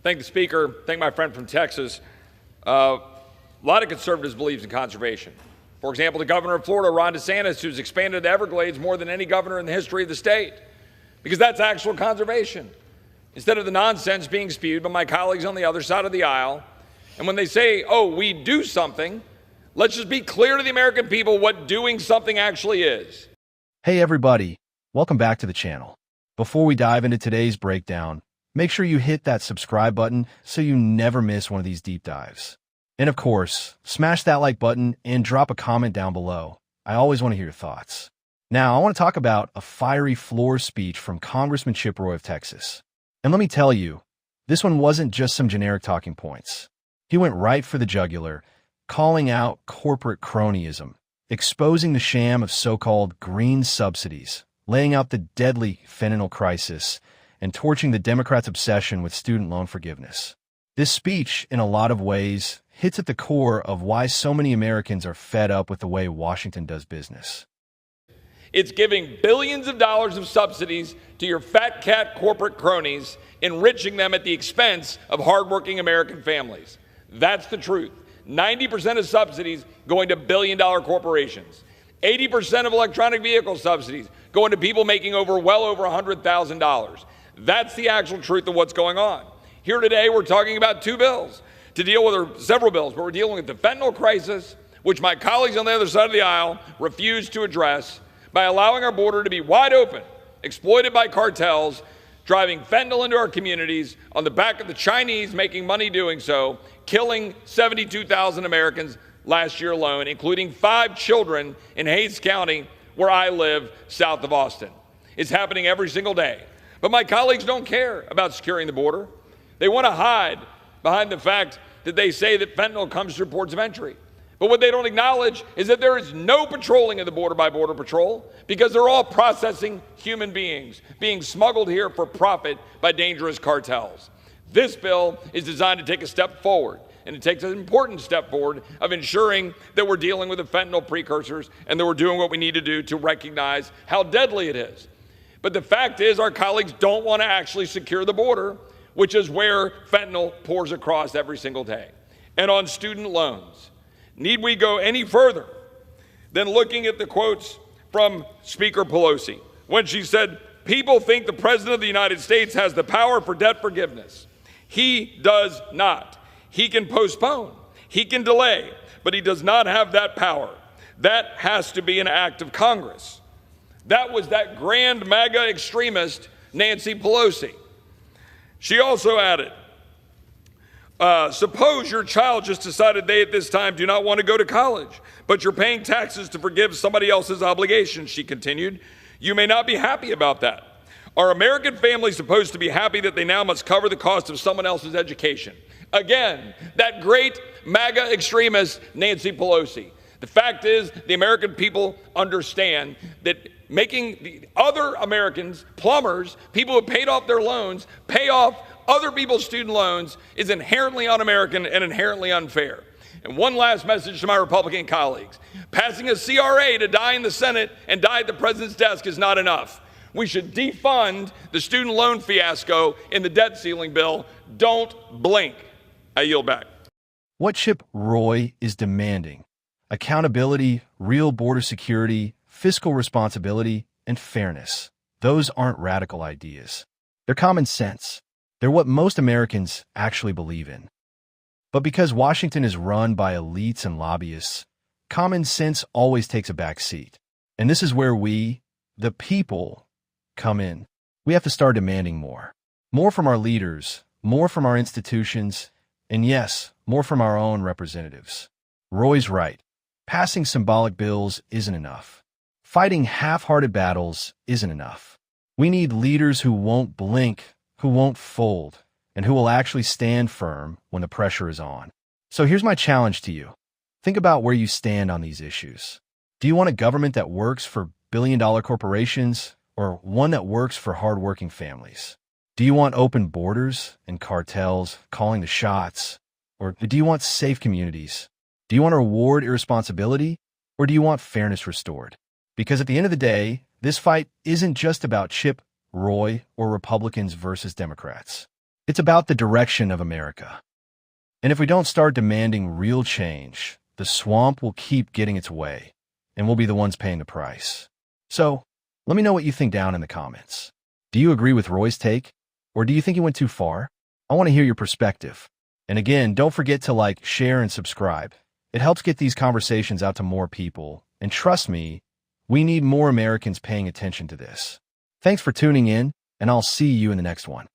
Thank the Speaker. Thank my friend from Texas. A lot of conservatives believe in conservation. For example, the governor of Florida, Ron DeSantis, who's expanded the Everglades more than any governor in the history of the state, because that's actual conservation, instead of the nonsense being spewed by my colleagues on the other side of the aisle. And when they say, oh, we do something, let's just be clear to the American people what doing something actually is. Hey everybody, welcome back to the channel. Before we dive into today's breakdown, make sure you hit that subscribe button so you never miss one of these deep dives. And of course, smash that like button and drop a comment down below. I always want to hear your thoughts. Now, I want to talk about a fiery floor speech from Congressman Chip Roy of Texas. And let me tell you, this one wasn't just some generic talking points. He went right for the jugular, calling out corporate cronyism, exposing the sham of so-called green subsidies, laying out the deadly fentanyl crisis, and torching the Democrats' obsession with student loan forgiveness. This speech, in a lot of ways, hits at the core of why so many Americans are fed up with the way Washington does business. It's giving billions of dollars of subsidies to your fat cat corporate cronies, enriching them at the expense of hardworking American families. That's the truth. 90% of subsidies going to billion-dollar corporations. 80% of electronic vehicle subsidies going to people making well over $100,000. That's the actual truth of what's going on. Here today, we're talking about two bills to deal with, or several bills, but we're dealing with the fentanyl crisis, which my colleagues on the other side of the aisle refuse to address by allowing our border to be wide open, exploited by cartels, driving fentanyl into our communities on the back of the Chinese making money doing so, killing 72,000 Americans last year alone, including 5 children in Hays County, where I live, south of Austin. It's happening every single day. But my colleagues don't care about securing the border. They want to hide behind the fact that they say that fentanyl comes through ports of entry. But what they don't acknowledge is that there is no patrolling of the border by Border Patrol, because they're all processing human beings being smuggled here for profit by dangerous cartels. This bill is designed to take a step forward, and it takes an important step forward of ensuring that we're dealing with the fentanyl precursors and that we're doing what we need to do to recognize how deadly it is. But the fact is, our colleagues don't want to actually secure the border, which is where fentanyl pours across every single day. And on student loans, need we go any further than looking at the quotes from Speaker Pelosi when she said, people think the President of the United States has the power for debt forgiveness. He does not. He can postpone, he can delay, but he does not have that power. That has to be an act of Congress. That was that grand MAGA extremist, Nancy Pelosi. She also added, suppose your child just decided they at this time do not want to go to college, but you're paying taxes to forgive somebody else's obligations, she continued. You may not be happy about that. Are American families supposed to be happy that they now must cover the cost of someone else's education? Again, that great MAGA extremist, Nancy Pelosi. The fact is, the American people understand that making the other Americans, plumbers, people who paid off their loans, pay off other people's student loans is inherently un-American and inherently unfair. And one last message to my Republican colleagues. Passing a CRA to die in the Senate and die at the president's desk is not enough. We should defund the student loan fiasco in the debt ceiling bill. Don't blink. I yield back. What Chip Roy is demanding: accountability, real border security, fiscal responsibility, and fairness. Those aren't radical ideas. They're common sense. They're what most Americans actually believe in. But because Washington is run by elites and lobbyists, common sense always takes a back seat. And this is where we, the people, come in. We have to start demanding more. More from our leaders, more from our institutions, and yes, more from our own representatives. Roy's right. Passing symbolic bills isn't enough. Fighting half-hearted battles isn't enough. We need leaders who won't blink, who won't fold, and who will actually stand firm when the pressure is on. So here's my challenge to you. Think about where you stand on these issues. Do you want a government that works for billion-dollar corporations, or one that works for hardworking families? Do you want open borders and cartels calling the shots? Or do you want safe communities? Do you want to reward irresponsibility, or do you want fairness restored? Because at the end of the day, this fight isn't just about Chip, Roy, or Republicans versus Democrats. It's about the direction of America. And if we don't start demanding real change, the swamp will keep getting its way, and we'll be the ones paying the price. So, let me know what you think down in the comments. Do you agree with Roy's take? Or do you think he went too far? I want to hear your perspective. And again, don't forget to like, share, and subscribe. It helps get these conversations out to more people. And trust me, we need more Americans paying attention to this. Thanks for tuning in, and I'll see you in the next one.